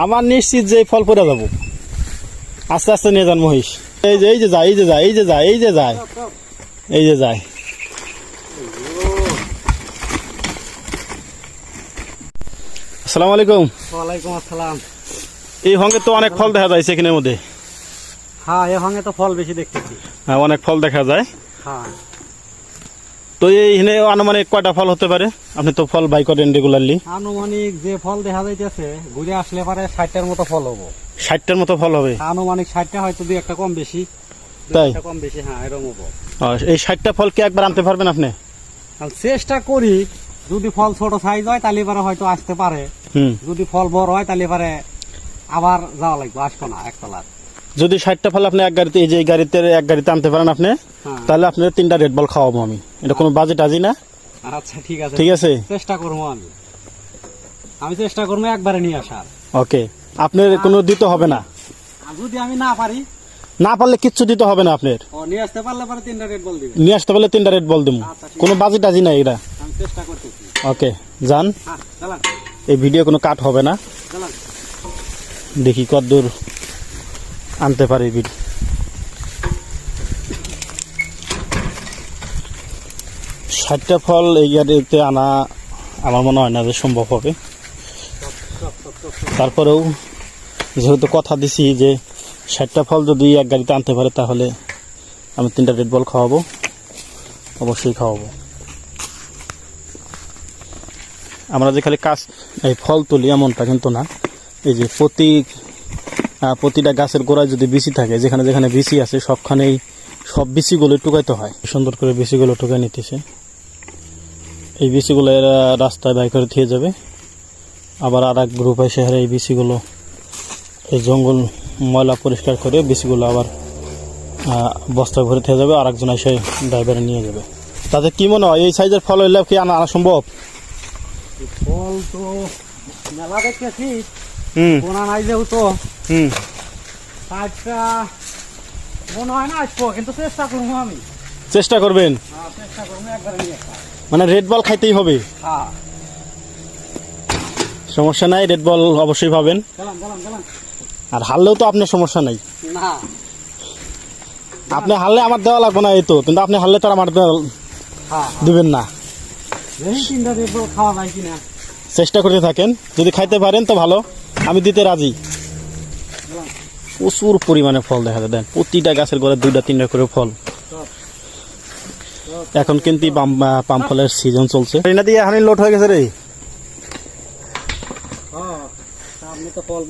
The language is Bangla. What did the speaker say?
আমার নিশ্চিত যে ফল পড়ে যাবো, আস্তে আস্তে নিয়ে যান মহিষ। এই যে যায়, এই যে যায়, এই যে যায়, এই যে যায়, এই যে যায়। আসসালামু আলাইকুম। ওয়ালাইকুম আসসালাম। এই হঙ্গে তো অনেক ফল দেখা যায় সেখানের মধ্যে। হ্যাঁ, এই হঙ্গে তো ফল বেশি দেখতেছি। হ্যাঁ, অনেক ফল দেখা যায়। হ্যাঁ, তো এইখানে আনুমানিক কয়টা ফল হতে পারে? আপনি তো ফল বাই করেন রেগুলারলি। আনুমানিক যে ফল দেখা যাইতেছে ঘুরে আসলে পারে 60টার মতো ফল হবো। 60টার মতো ফল হবে? আনুমানিক 60টা, হয়তো দুই একটা কম বেশি। তাই? কম বেশি, হ্যাঁ, এরকম হবো। এই 60টা ফল কি একবার আনতে পারবেন আপনি? আর চেষ্টা করি, যদি ফল ছোট সাইজ হয় তাহলে পারে হয়তো আসতে পারে। যদি ফল বড় হয় তাহলে পারে আবার যাওয়া লাগবে, আসবো না একতলার। যদি 60টা ফল আপনি এক গাড়িতে, এই যে এই গাড়িতে এক গাড়িতে আনতে পারেন আপনি, তাহলে আপনার 3টা রেড বল খাওয়াবো আমি। এটা কোনো বাজেট আজি না। আচ্ছা, ঠিক আছে, ঠিক আছে, চেষ্টা করবো। আমি চেষ্টা করবো একবারে নিয়ে আসার। ওকে, আপনার কোনো দিতে হবে না। যদি আমি না পারি, না পারলে কিচ্ছু দিতে হবে না আপনার। নিয়ে আসতে পারলে পরে 3টা রেড বল দিবে। নিয়ে আসতে পারলে 3টা রেড বল দেবো। কোনো বাজেট আজি না এটা। আমি চেষ্টা করতেছি। ওকে, যান। চালান। এই ভিডিও কোনো কাট হবে না। চালান। দেখি কতদূর আনতে পারি ভিডিও। ষাটটা ফল এই গাড়িতে আনা আমার মনে হয় না যে সম্ভব হবে। তারপরেও যেহেতু কথা দিছি যে 60টা ফল যদি এক গাড়িতে আনতে পারে তাহলে আমি 3টা রেড বল খাওয়াবো, অবশ্যই খাওয়াবো। আমরা যে খালি কাজ এই ফল তুলি এমনটা কিন্তু না। এই যে প্রতিটা গাছের গোড়ায় যদি বিচি থাকে, যেখানে যেখানে বিচি আছে সবখানেই সব বিচিগুলো টুকাইতে হয়। সুন্দর করে বিচিগুলো টুকাই নিতেছে। এই বিচিগুলো এরা রাস্তায় বাই করে দিয়ে যাবে। আবার আর এক গ্রুপ এসে এই বিচিগুলো, এই জঙ্গল ময়লা পরিষ্কার করে বিচিগুলো আবার বস্তায় ভরে দিয়ে যাবে। আর একজন এসে ড্রাইভারে নিয়ে যাবে। তাতে কি মনে হয় এই সাইজের ফল হইলে কি আনা সম্ভব? ফল তো মেলা দেখতেছি, গোনা নাই যেহেতু 60টা মনে হয় না আসবো, কিন্তু চেষ্টা করবো আমি। চেষ্টা করবেন? চেষ্টা করবো একবারে নিয়ে আসা। মানে রেড বল খাইতেই হবে? হ্যাঁ, সমস্যা নাই, রেড বল অবশ্যই পাবেন। আর হারলেও তো আপনার সমস্যা নাই। না, আপনি হারলে আমার দেওয়া লাগবে না, এই তো। কিন্তু আপনি হারলে তো আমার দিবেন না। খাওয়া যায় কিনা চেষ্টা করতে থাকেন, যদি খাইতে পারেন তো ভালো, আমি দিতে রাজি। প্রচুর পরিমাণে ফল দেখা যায়। দেন প্রতিটা গাছের গোড়ায় 2টা 3টা করে ফল। এখন কিন্তু পাম ফলের সিজন চলছে। এটা দিয়ে হানি লোড হয়ে গেছে রে। সামনে তো ফল।